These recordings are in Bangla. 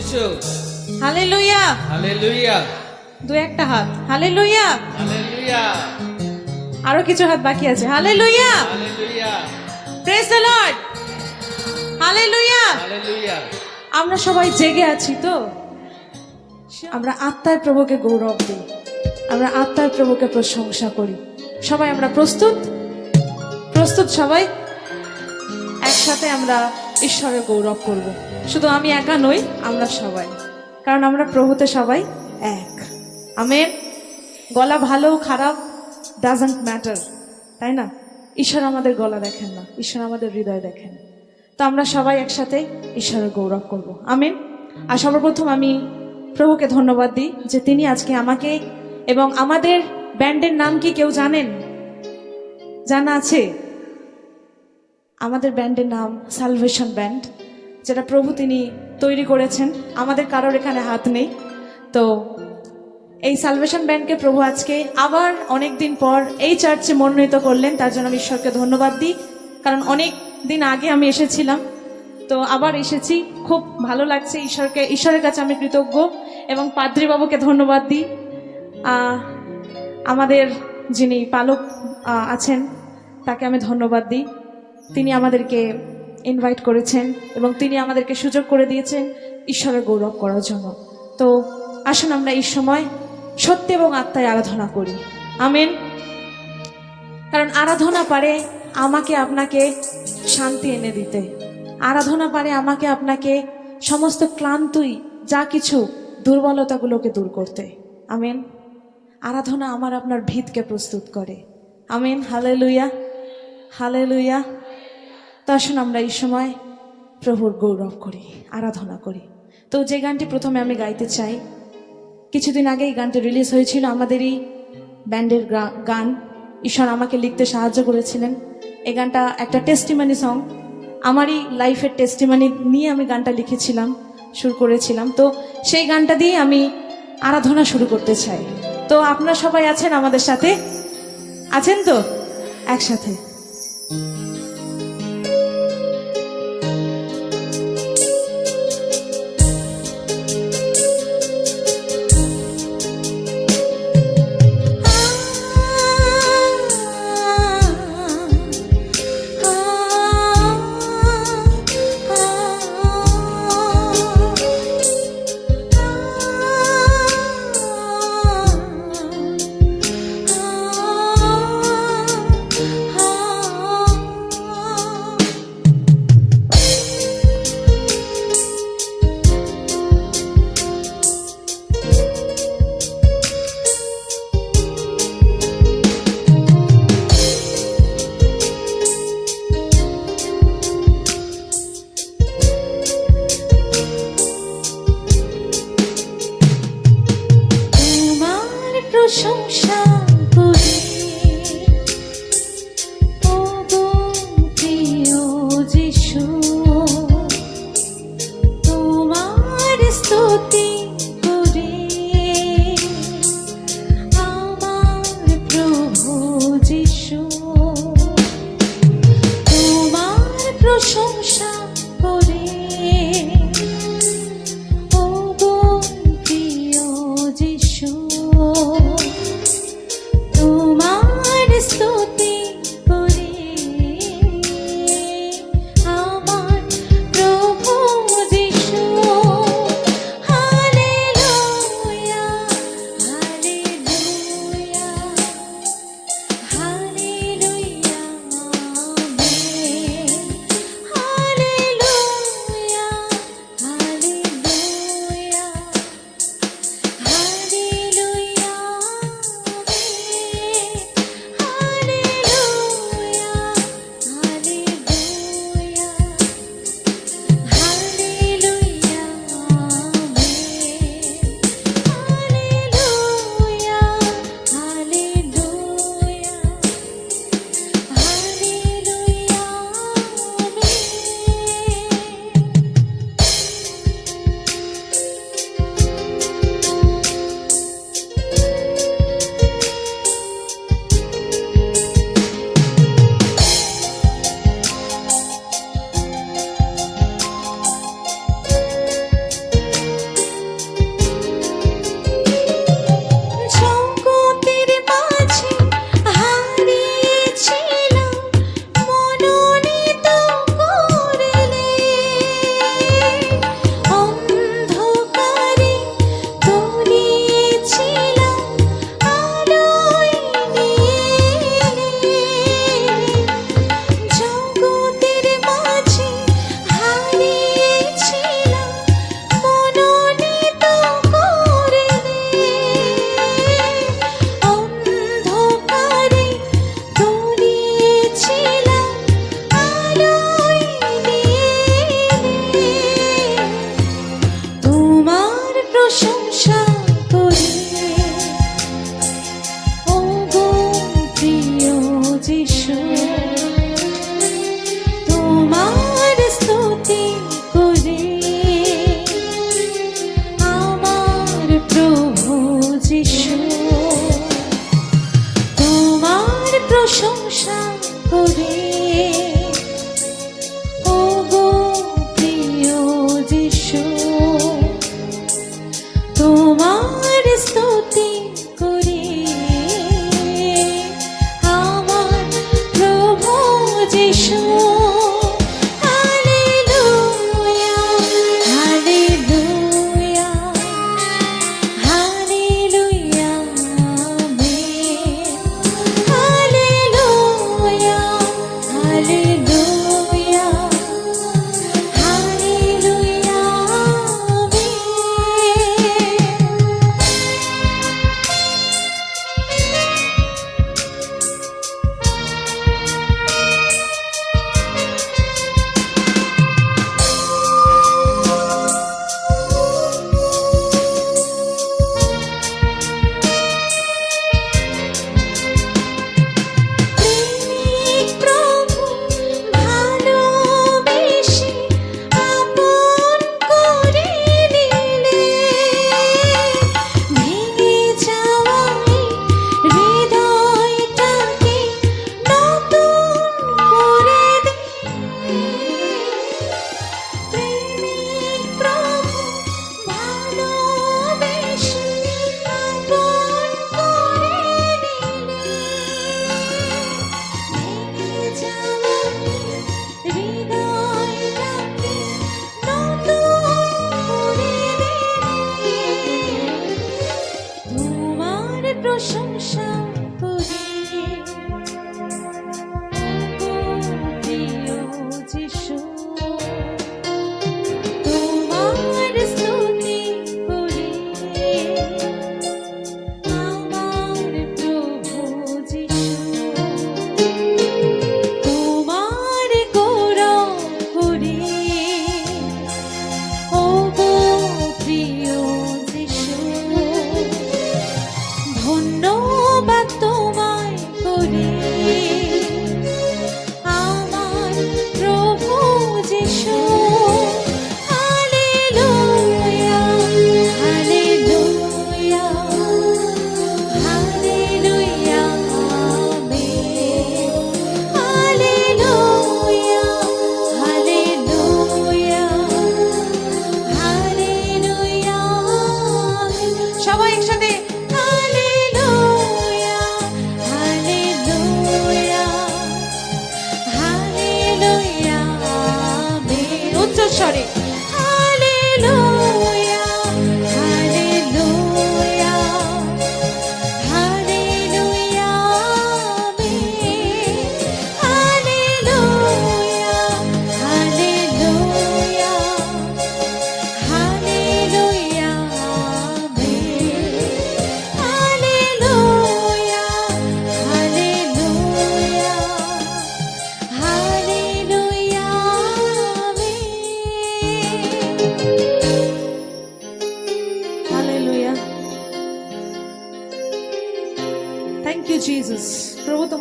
যিশু। হালেলুয়া, হালেলুয়া, দু একটা হাত। হালেলুয়া, হালেলুয়া, আরো কিছু হাত বাকি আছে। Hallelujah, hallelujah, praise the Lord. Hallelujah. Hallelujah. আমরা সবাই জেগে আছি তো, আমরা আত্মার প্রভুকে গৌরব দিই, আমরা আত্মার প্রভুকে প্রশংসা করি। সবাই আমরা প্রস্তুত? প্রস্তুত সবাই? একসাথে আমরা ঈশ্বরের গৌরব করব। শুধু আমি একা নই, আমরা সবাই, কারণ আমরা প্রভুতে সবাই এক। আমেন। গলা ভালো খারাপ ডাজন্ট ম্যাটার, তাই না? ঈশ্বর আমাদের গলা দেখেন না, ঈশ্বর আমাদের হৃদয় দেখেন। তো আমরা সবাই একসাথে ঈশ্বরের গৌরব করব। আমেন। আর সর্বপ্রথম আমি প্রভুকে ধন্যবাদ দিই যে তিনি আজকে আমাকে এবং আমাদের ব্যান্ডের নাম কি কেউ জানেন? জানা আছে? আমাদের ব্যান্ডের নাম সালভেশন ব্যান্ড, যেটা প্রভু তিনি তৈরি করেছেন, আমাদের কারোর এখানে হাত নেই। তো এই সালভেশন ব্যান্ডকে প্রভু আজকে আবার অনেক দিন পর এই চার্চে মনোনীত করলেন, তার জন্য আমি ঈশ্বরকে ধন্যবাদ দিই। কারণ অনেক দিন আগে আমি এসেছিলাম, তো আবার এসেছি, খুব ভালো লাগছে। ঈশ্বরের কাছে আমি কৃতজ্ঞ এবং পাদ্রী বাবুকে ধন্যবাদ দিই। আমাদের যিনি পালক আছেন তাকে আমি ধন্যবাদ দিই। তিনি আমাদেরকে ইনভাইট করেছেন এবং তিনি আমাদেরকে সুযোগ করে দিয়েছেন ঈশ্বরের গৌরব করার জন্য। তো আসুন আমরা এই সময় সত্য এবং আত্মায় আরাধনা করি। আমেন। কারণ আরাধনা পারে আমাকে আপনাকে শান্তি এনে দিতে, আরাধনা পারে আমাকে আপনাকে সমস্ত ক্লান্তি যা কিছু দুর্বলতাগুলোকে দূর করতে। আমেন। আরাধনা আমার আপনার ভিতকে প্রস্তুত করে। আমেন। Hallelujah, hallelujah. তো আসুন আমরা এই সময় প্রভুর গৌরব করি, আরাধনা করি। তো যে গানটি প্রথমে আমি গাইতে চাই, কিছুদিন আগে এই গানটি রিলিজ হয়েছিল, আমাদেরই ব্যান্ডের গান। ঈশ্বর আমাকে লিখতে সাহায্য করেছিলেন। এই গানটা একটা টেস্টিমানি সং, আমারই লাইফের টেস্টিমানি নিয়ে আমি গানটা লিখেছিলাম, শুরু করেছিলাম। তো সেই গানটা দিয়ে আমি আরাধনা শুরু করতে চাই। তো আপনারা সবাই আছেন আমাদের সাথে? আছেন তো? একসাথে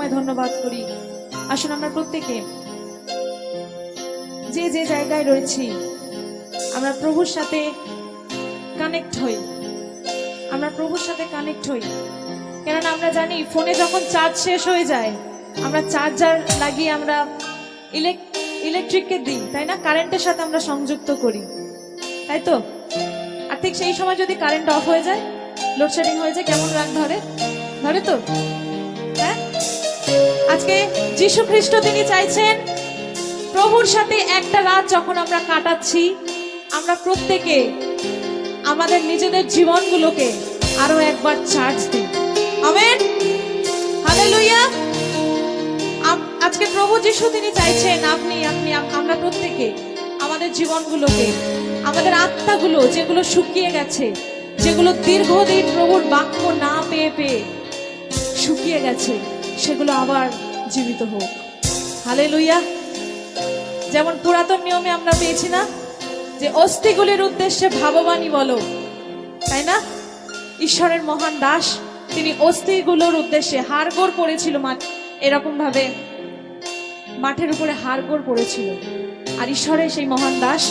তোমায় ধন্যবাদ করি। আসুন আমরা প্রত্যেকে যে যে জায়গায় রয়েছি আমরা প্রভুর সাথে কানেক্ট হই, আমরা প্রভুর সাথে কানেক্ট হই। কেননা আমরা জানি ফোনে যখন চার্জ শেষ হয়ে যায় আমরা চার্জার লাগিয়ে আমরা ইলেকট্রিককে দিই, তাই না? কারেন্টের সাথে আমরা সংযুক্ত করি, তাই তো? আর ঠিক সেই সময় যদি কারেন্ট অফ হয়ে যায়, লোডশেডিং হয়ে যায়, কেমন রাগ ধরে? ধরে তো? হ্যাঁ, আজকে যীশু খ্রিস্ট তিনি চাইছেন প্রভুর সাথে একটা রাত যখন আমরা কাটাচ্ছি, আমরা প্রত্যেকে আমাদের নিজেদের জীবনগুলোকে আরো একবার চার্জ দিই। Amen, hallelujah. আজকে প্রভু যীশু তিনি চাইছেন আপনি আপনি আমরা প্রত্যেকে আমাদের জীবনগুলোকে, আমাদের আত্মাগুলো যেগুলো শুকিয়ে গেছে, যেগুলো দীর্ঘদিন প্রভুর বাক্য না পেয়ে পেয়ে শুকিয়ে গেছে, সেগুলো আবার জীবিত হোক। হালেলুয়া। যেমন পুরাতন নিয়মে আমরা পেয়েছি না যে অস্থিগুলির উদ্দেশ্যে ভাববানী বলো, তাই না? ঈশ্বরের মহান দাস তিনি অস্থিগুলোর উদ্দেশ্যে হাড়গোড় পড়েছিল, এরকম ভাবে মাঠের উপরে হাড়গোড় পড়েছিল। আর ঈশ্বরের সেই মহান দাস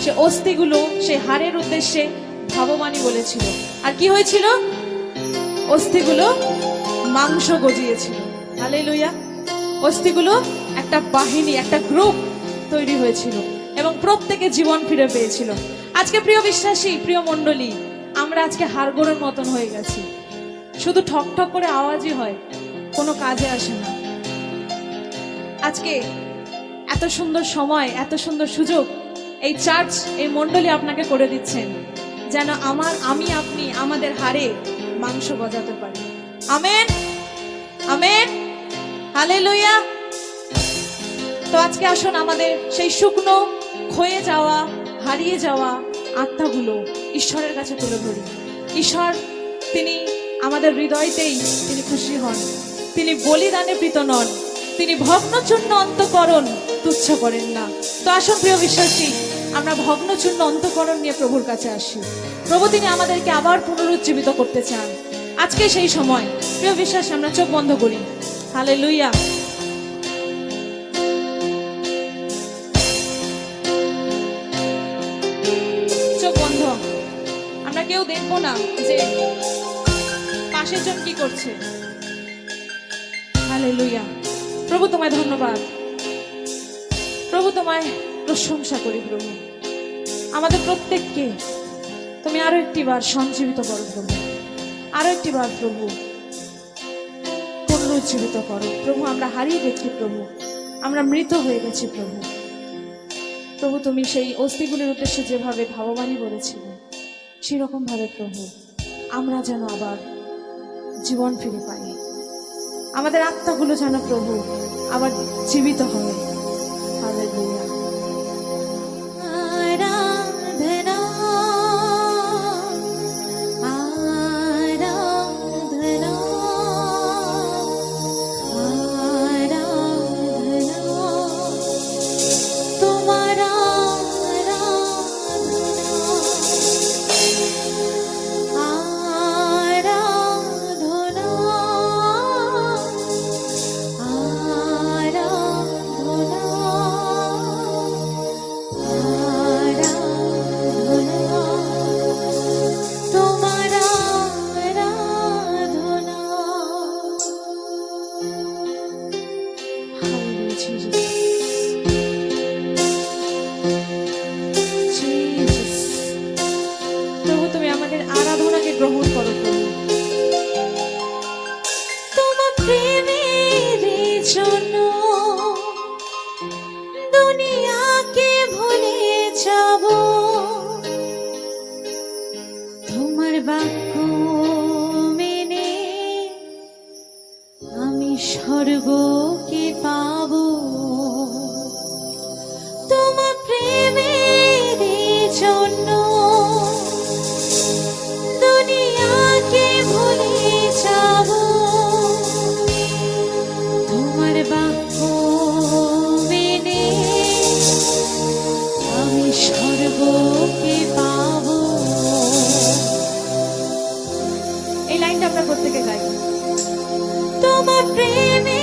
সে অস্থিগুলো সে হাড়ের উদ্দেশ্যে ভাববানী বলেছিল। আর কি হয়েছিল? অস্থিগুলো মাংস গজিয়েছিল। হালেলুয়া। অস্থিগুলো একটা বাহিনী, একটা গ্রুপ তৈরি হয়েছিল এবং প্রত্যেকে জীবন ফিরে পেয়েছিল। আজকে প্রিয় বিশ্বাসী, প্রিয় মণ্ডলী, আমরা আজকে হাড়গোড়ের মতন হয়ে গেছি। শুধু ঠক ঠক করে আওয়াজই হয়, কোনো কাজে আসে না। আজকে এত সুন্দর সময়, এত সুন্দর সুযোগ এই চার্চ, এই মণ্ডলী আপনাকে করে দিচ্ছেন যেন আমি আপনি আমাদের হাড়ে মাংস গজাতে পারি। Amen, amen, hallelujah. তো আজকে আসুন আমাদের সেই শুকনো, ক্ষয়ে যাওয়া, হারিয়ে যাওয়া আত্মাগুলো ঈশ্বরের কাছে তুলে ধরি। ঈশ্বর তিনি আমাদের হৃদয়তেই তিনি খুশি হন। তিনি বলিদানে প্রীত নন, তিনি ভগ্নচূর্ণ অন্তঃকরণ তুচ্ছ করেন না। তো আসুন প্রিয় বিশ্বাসী, আমরা ভগ্নচূর্ণ অন্তঃকরণ নিয়ে প্রভুর কাছে আসি। প্রভু তিনি আমাদেরকে আবার পুনরুজ্জীবিত করতে চান। আজকে সেই সময় প্রিয় বিশ্বাসী, আমরা চোখ বন্ধ করি। হালেলুয়া। চোখ বন্ধ, আমরা কেউ দেখবো না যে পাশের জন কি করছে। হালেলুয়া। প্রভু তোমায় ধন্যবাদ, প্রভু তোমায় প্রশংসা করি। প্রভু আমাদের প্রত্যেককে তুমি আরো একটি বার সঞ্জীবিত করো প্রভু, আরো একটি বার প্রভু পুনরুজ্জীবিত করো প্রভু। আমরা হারিয়ে গেছি প্রভু, আমরা মৃত হয়ে গেছি প্রভু। প্রভু তুমি সেই অস্থিগুলির উদ্দেশ্যে যেভাবে ভাববানী বলেছিলে, সেরকম ভাবে প্রভু আমরা যেন আবার জীবন ফিরে পাই। আমাদের আত্মাগুলো যেন প্রভু আবার জীবিত হয়। হালেলুয়া। আরাধনা, আরাধনা, আরাধনা, তোমার আরাধনা, প্রভু তুমি আমাদের আরাধনাকে গ্রহণ করো প্রভু। তোমার প্রেমের জন্য দুনিয়াকে ভুলে যাব, তোমার বাক্য মেনে আমি স্বর্গকে পাব। তোমার প্রেমের জন্য দুনিয়াকে ভুলে যাব, তোমার বাক্য মেনে আমি স্বর্গকে পাব। এই লাইনটা আমরা প্রত্যেকে গাই। তোমার প্রেমে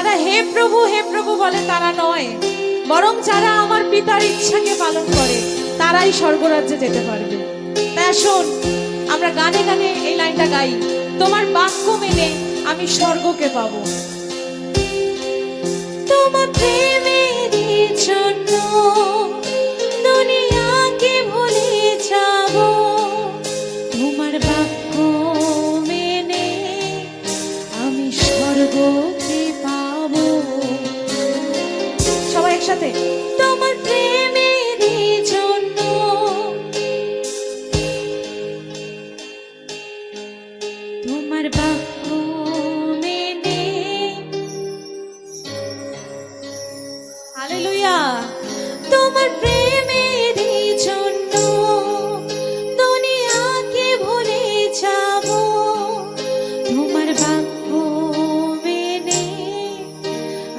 যারা হে প্রভু বলে তারা নয়, বরং যারা আমার পিতার ইচ্ছাকে পালন করে তারাই স্বর্গরাজ্যে যেতে পারবে। তাই আসুন আমরা গানে গানে এই লাইনটা গাই, তোমার বাক্য মেনে আমি স্বর্গকে পাবো। তোমার প্রেমের জন্য দুনিয়াকে ভুলে যাব, তোমার বাক্য মেনে আমি স্বর্গকে পাবো। সবাই একসাথে, তোমার প্রেমের জন্য তোমার বাক্য মেনে, হালেলুয়া, তোমার প্রেমের জন্য দুনিয়াকে ভুলে যাব, তোমার বাক্য মেনে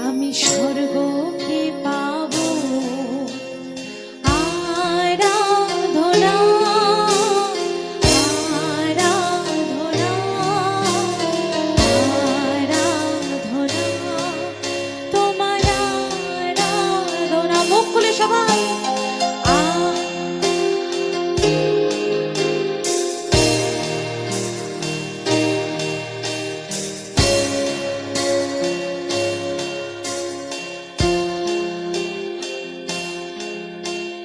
আমি স্বর্গকে পাবো। আরাধনা আরাধনা আরাধনা, তোমার আরাধনা, মুখ খুলে সবাই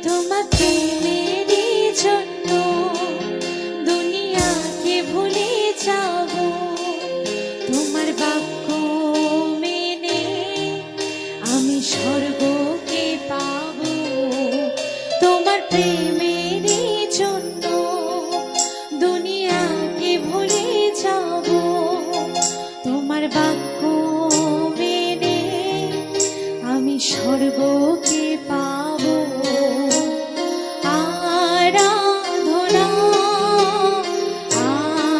তোমার প্রেমের জন্য দুনিয়াকে ভুলে যাব, তোমার বাক্য মেনে আমি স্বর্গকে পাবো। তোমার প্রেমের জন্য দুনিয়াকে ভুলে যাব, তোমার বাক্য মেনে আমি স্বর্গকে পাবো। আরাধনা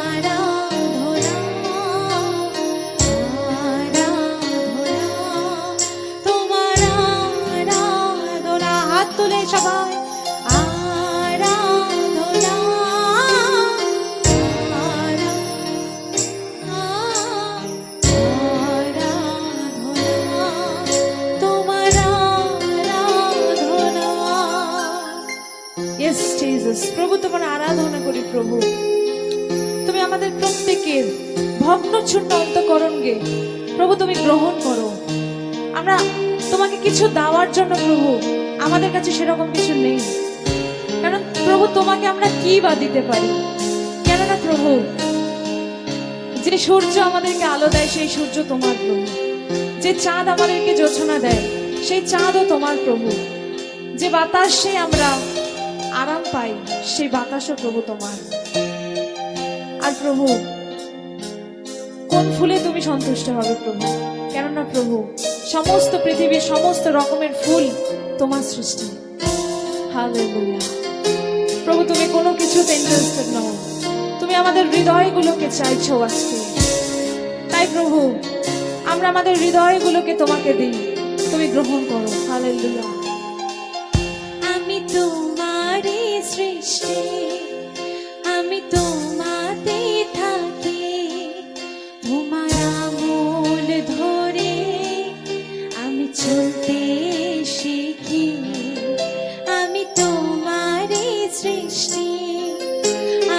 আরাধনা আরাধনা, তোমার আরাধনা, হাত তুলে সবাই আরাধনা আরাধনা, তোমার আরাধনা। ইয়েস জিসাস, প্রভু তোমার আরাধনা করি। প্রভু তুমি আমাদের প্রত্যেকের ভগ্নচূর্ণ অন্তঃকরণকে প্রভু তুমি গ্রহণ করো। আমরা তোমাকে কিছু দেওয়ার জন্য প্রভু আমাদের কাছে সেরকম কিছু নেই, কারণ প্রভু তোমাকে আমরা কি বা দিতে পারি। কেননা প্রভু যে সূর্য আমাদেরকে আলো দেয় সেই সূর্য তোমার প্রভু, যে চাঁদ আমাদেরকে জোছনা দেয় সেই চাঁদও তোমার প্রভু, যে বাতাসে আমরা আরাম পাই সেই বাতাসও প্রভু তোমার। আর প্রভু কোন ফুলে তুমি সন্তুষ্ট হবে প্রভু, কেননা প্রভু সমস্ত পৃথিবীর সমস্ত রকমের ফুল তোমার সৃষ্টি। হালেলুয়া, প্রভু তুমি কোনো কিছুতে ইন্টারেস্টেড নও, তুমি আমাদের হৃদয়গুলোকে চাইছো আজকে। তাই প্রভু আমরা আমাদের হৃদয়গুলোকে তোমাকে দিই, তুমি গ্রহণ করো। হালেলুয়া, আমি তোমারই সৃষ্টি, আমি তোমাতে থাকি, তোমার আঙুল ধরে আমি চলতে শিখি। আমি তোমারই সৃষ্টি,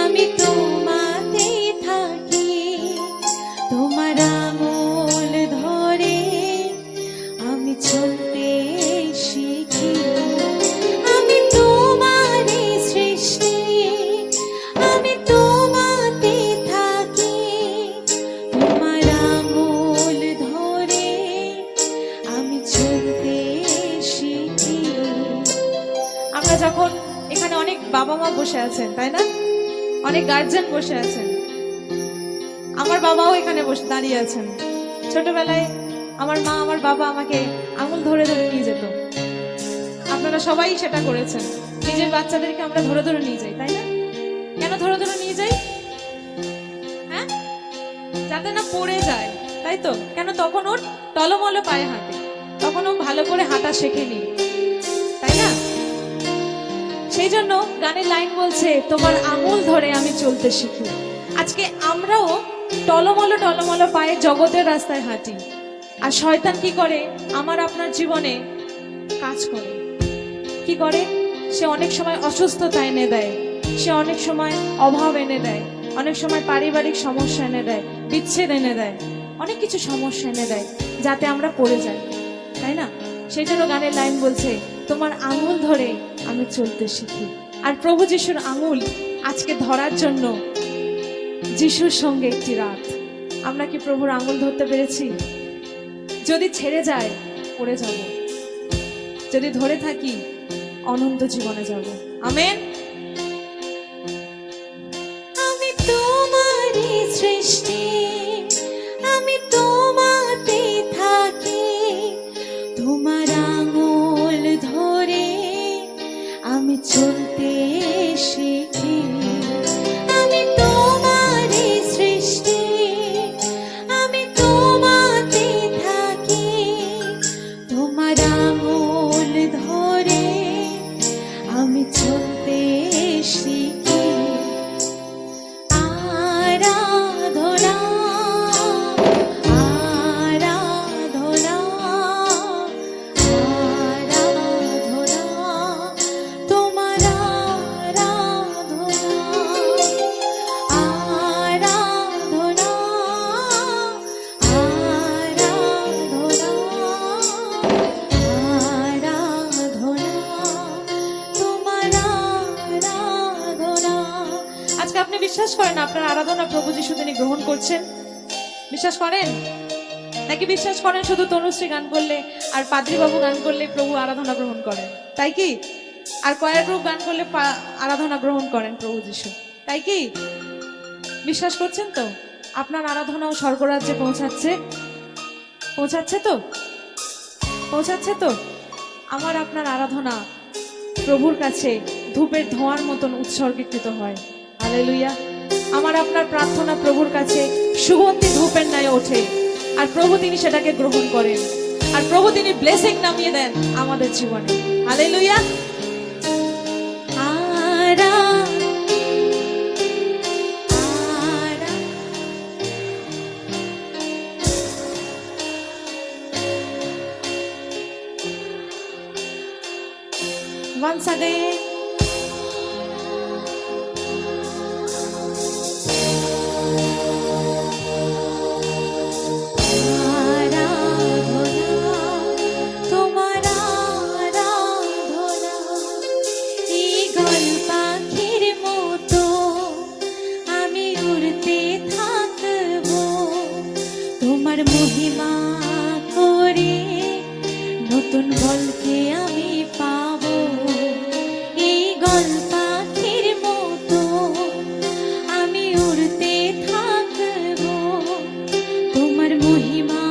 আমি তোমাতে থাকি, তোমার আঙুল ধরে আমি চলতে শিখি। আমি তোমারই সৃষ্টি, আমি তোমাতে থাকি, তোমার আঙুল ধরে আমি চলতে শিখি। আমরা যখন এখানে অনেক বাবা মা বসে আছেন, তাই না, অনেক গার্জিয়ান বসে আছেন, আমার বাবাও এখানে বসে দাঁড়িয়ে আছেন। ছোটবেলায় আমার মা আমার বাবা আমাকে আঙুল ধরে ধরে নিয়ে যেত। আপনারা সবাই সেটা করেছেন, নিজের বাচ্চাদেরকে আমরা ধরে ধরে নিয়ে যাই, তাই না? কেন ধরে ধরে নিয়ে যাই? হ্যাঁ, যাতে না পড়ে যায়, তাই তো? কেন, তখন ওর টলমলো পায়ে হাঁটে, তখন ও ভালো করে হাঁটা শেখেনি, তাই না? সেই জন্য গানের লাইন বলছে তোমার আঙুল ধরে আমি চলতে শিখি। আজকে আমরাও টলমলো টলমলো পায়ে জগতের রাস্তায় হাঁটি, আর শয়তান কি করে আমার আপনার জীবনে কাজ করে, কি করে? সে অনেক সময় অসুস্থতা এনে দেয়, সে অনেক সময় অভাব এনে দেয়, অনেক সময় পারিবারিক সমস্যা এনে দেয়, বিচ্ছেদ এনে দেয়, অনেক কিছু সমস্যা এনে দেয় যাতে আমরা পড়ে যাই, তাই না? সেই জন্য গানের লাইন বলছে, তোমার আঙুল ধরে আমি চলতে শিখি। আর প্রভু যিশুর আঙুল আজকে ধরার জন্য যিশুর সঙ্গে একটি রাত। আমরা কি প্রভুর আঙুল ধরতে পেরেছি? যদি ছেড়ে যায় পড়ে যাব, যদি ধরে থাকি অনন্ত জীবনে যাব। আমেন। আমি তোমারই সৃষ্টি, আমি তোমাতে থাকি, তোমার আঙুল ধরে আমি চলতে শিখি। আমি তোমারই সৃষ্টি, আমি তোমাতে থাকি, তোমার আঙুল ধরে আমি চলতে শিখি। আরাধনা, আরাধনা, আরাধনা, তোমার আরাধনা, আরাধনা, আরাধনা, আজকে আপনি বিশ্বাস করেন আপনার আরাধনা প্রভু যিশু তিনি গ্রহণ করছেন? বিশ্বাস করেন? নাকি বিশ্বাস করেন শুধু তনুশ্রী গান করলে আর পাদ্রী বাবু গান করলে প্রভু আরাধনা গ্রহণ করেন, তাই কি? আর কয়ার গ্রুপ গান করলে আরাধনা গ্রহণ করেন প্রভু যিশু, তাই কি? বিশ্বাস করছেন তো? আপনার আরাধনাও স্বর্গরাজ্যে পৌঁছাচ্ছে, পৌঁছাচ্ছে তো? পৌঁছাচ্ছে তো? আমার আপনার আরাধনা প্রভুর কাছে ধূপের ধোঁয়ার মতন উৎসর্গীকৃত হয়। হালেলুয়া। আমার আপনার প্রার্থনা প্রভুর কাছে সুগন্ধি ধূপের ন্যায় ওঠে, আর প্রভু তিনি সেটাকে গ্রহণ করেন, আর প্রভু তিনি ব্লেসিং নামিয়ে দেন আমাদের জীবনে। হালেলুয়া। Once again, মহিমা করে নতুন বলকে আমি পাবো। এই গল্প পাখির মতো আমি উড়তে থাকবো, তোমার মহিমা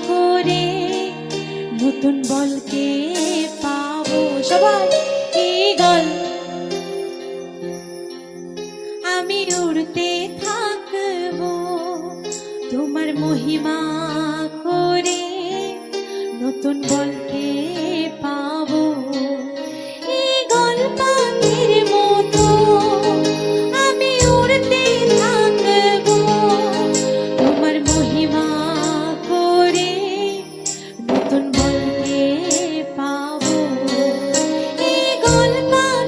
করে নতুন বলকে পাবো। সবাই এই গল্প আমি উড়তে থাকবো, তোমার মহিমা করে নতুন বলকে পাবো। এই গল্পের মতো আমি উড়তে থাকবো, তোমার মহিমা করে নতুন বলকে পাবো। এই গল্পের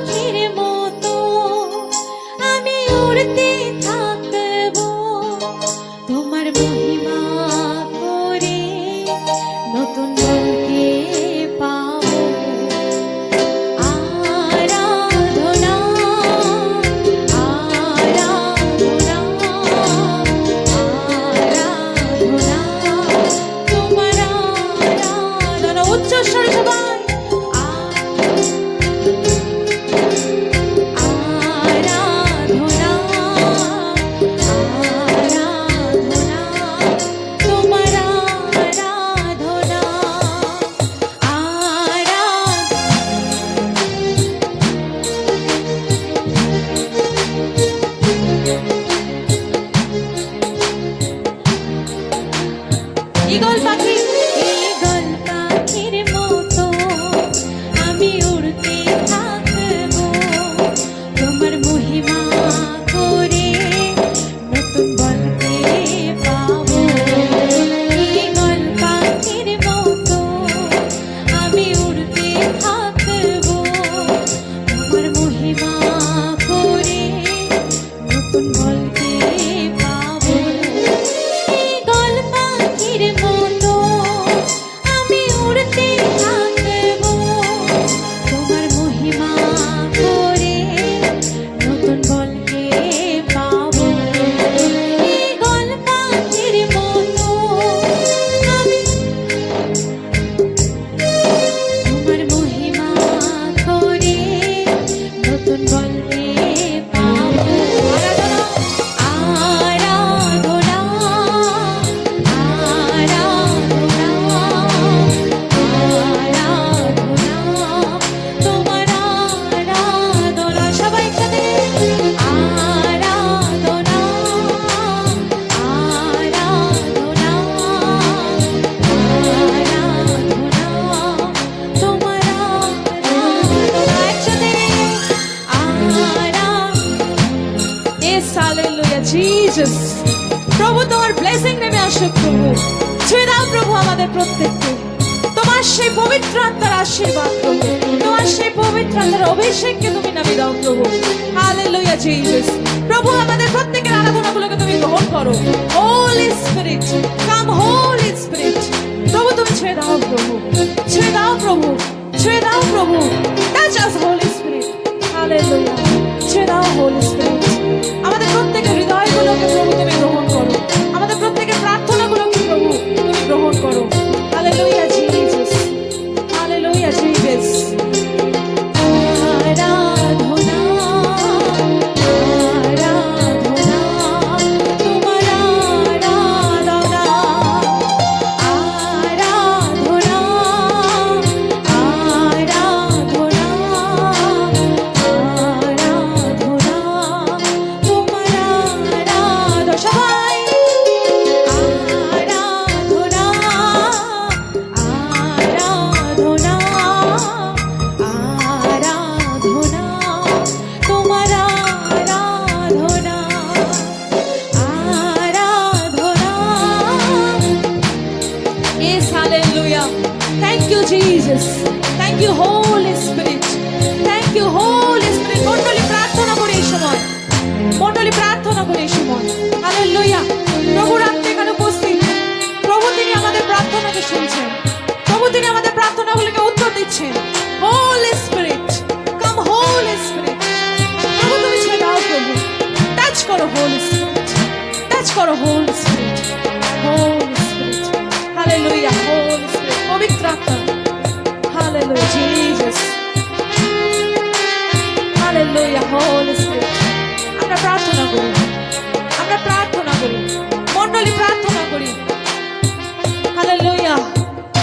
জিসাস। প্রভু তোমার ব্লেসিং নেমে আসুক প্রভু। ছুঁয়ে দাও প্রভু আমাদের প্রত্যেককে তোমার সেই পবিত্র আত্মার আশীর্বাদ প্রভু, তোমার সেই পবিত্র আত্মার অভিষেককে তুমি নামিয়ে দাও প্রভু। Hallelujah Jesus. প্রভু আমাদের প্রত্যেকের আরাধনাগুলোকে তুমি গ্রহণ করো। হোলি স্পিরিট কাম, হোলি স্পিরিট। প্রভু তুমি ছুঁয়ে দাও প্রভু, ছুঁয়ে দাও প্রভু, ছুঁয়ে দাও প্রভু। টাচ আস হোলি স্পিরিট। হালেলুয়া। ছুঁয়ে দাও হোলি স্পিরিট। আমাদের প্রত্যেকের হৃদয়গুলোকে প্রভু তুমি গ্রহণ করো, আমাদের প্রত্যেকের প্রার্থনাগুলোকে প্রভু তুমি গ্রহণ করো। Hallelujah Jesus, hallelujah Jesus. আরাধনা, আরাধনা, তোমার আরাধনা, আরাধনা, আরাধনা, আরাধনা, তোমার আরাধনা। সবাই আরাধনা, আরাধনা, আরাধনা, তোমার আরাধনা, আরাধনা। Yes, hallelujah. Thank you, Jesus. Thank you, Holy Spirit. Thank you, Holy Spirit. মণ্ডলী প্রার্থনা করে এই সময়, মণ্ডলী প্রার্থনা করে এই সময়। হালেলুয়া। প্রভু রাত্রে এখানে উপস্থিত। প্রভু তিনি আমাদের প্রার্থনাকে শুনছেন, প্রভু তিনি আমাদের প্রার্থনাগুলোকে উত্তর দিচ্ছেন। হোলি স্পিরিট কাম, হোলি স্পিরিট। প্রভু তুমি ছুঁয়ে দাও প্রভু, টাচ করো হোলি স্পিরিট, টাচ করো Holy Spirit, Holy Spirit. Hallelujah. Holy Spirit, পবিত্র আত্মা। Hallelujah Jesus, hallelujah. Holy Spirit. আমরা প্রার্থনা করি, আমরা প্রার্থনা করি, মণ্ডলী প্রার্থনা করি। Hallelujah.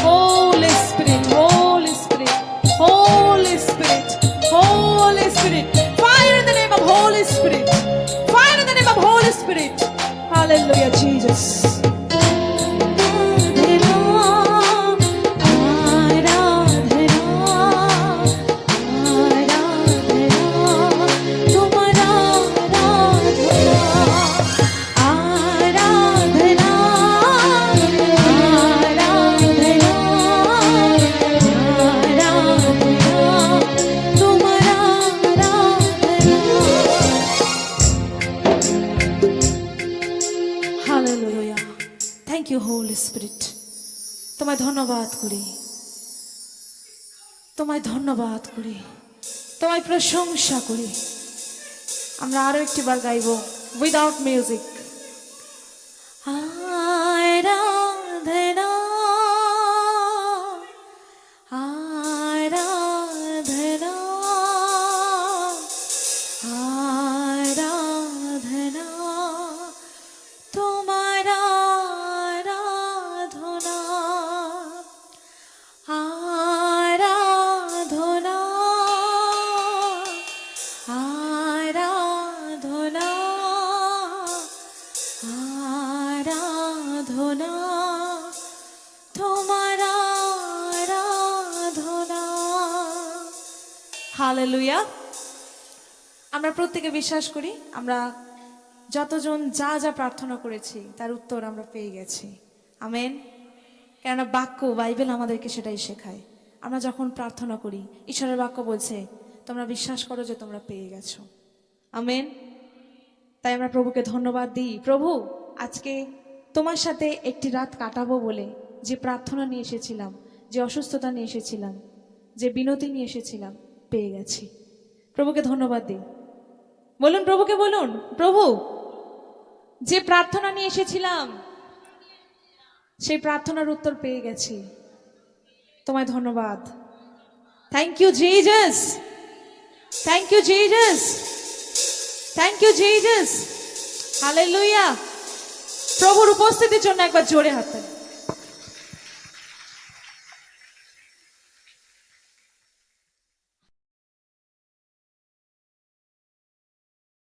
Holy Spirit, Holy Spirit, Holy Spirit, Holy Spirit. Fire in the name of Holy Spirit. Fire in the name of Holy Spirit. Hallelujah, Jesus. Hallelujah. Thank you, Holy Spirit. তোমায় ধন্যবাদ করি, তোমায় ধন্যবাদ করি, তোমায় প্রশংসা করি। আমরা আরো একটি বার গাইব উইদাউট মিউজিক। আরাধনা, আরাধনা, আরাধনা, তোমার আরাধনা, আরাধনা, আরাধনা, আরাধনা, তোমার আরাধনা। হালেলুয়া। আমরা প্রত্যেকে বিশ্বাস করি আমরা যতজন যা যা প্রার্থনা করেছি তার উত্তর আমরা পেয়ে গেছি। আমেন। কেননা বাক্য, বাইবেল আমাদেরকে সেটাই শেখায়। আমরা যখন প্রার্থনা করি ঈশ্বরের বাক্য বলছে তোমরা বিশ্বাস করো যে তোমরা পেয়ে গেছো। আমেন। তাই আমরা প্রভুকে ধন্যবাদ দিই। প্রভু আজকে তোমার সাথে একটি রাত কাটাবো বলে যে প্রার্থনা নিয়ে এসেছিলাম, যে অসুস্থতা নিয়ে এসেছিলাম, যে বিনতি নিয়ে এসেছিলাম, পেয়ে গেছি। প্রভুকে ধন্যবাদ দিই। বলুন প্রভুকে, বলুন প্রভু যে প্রার্থনা নিয়ে এসেছিলাম সেই প্রার্থনার উত্তর পেয়ে গেছি। তোমায় ধন্যবাদ। Thank you Jesus, thank you Jesus, thank you Jesus. Hallelujah. প্রভুর উপস্থিতির জন্য একবার জোরে হাত তালি।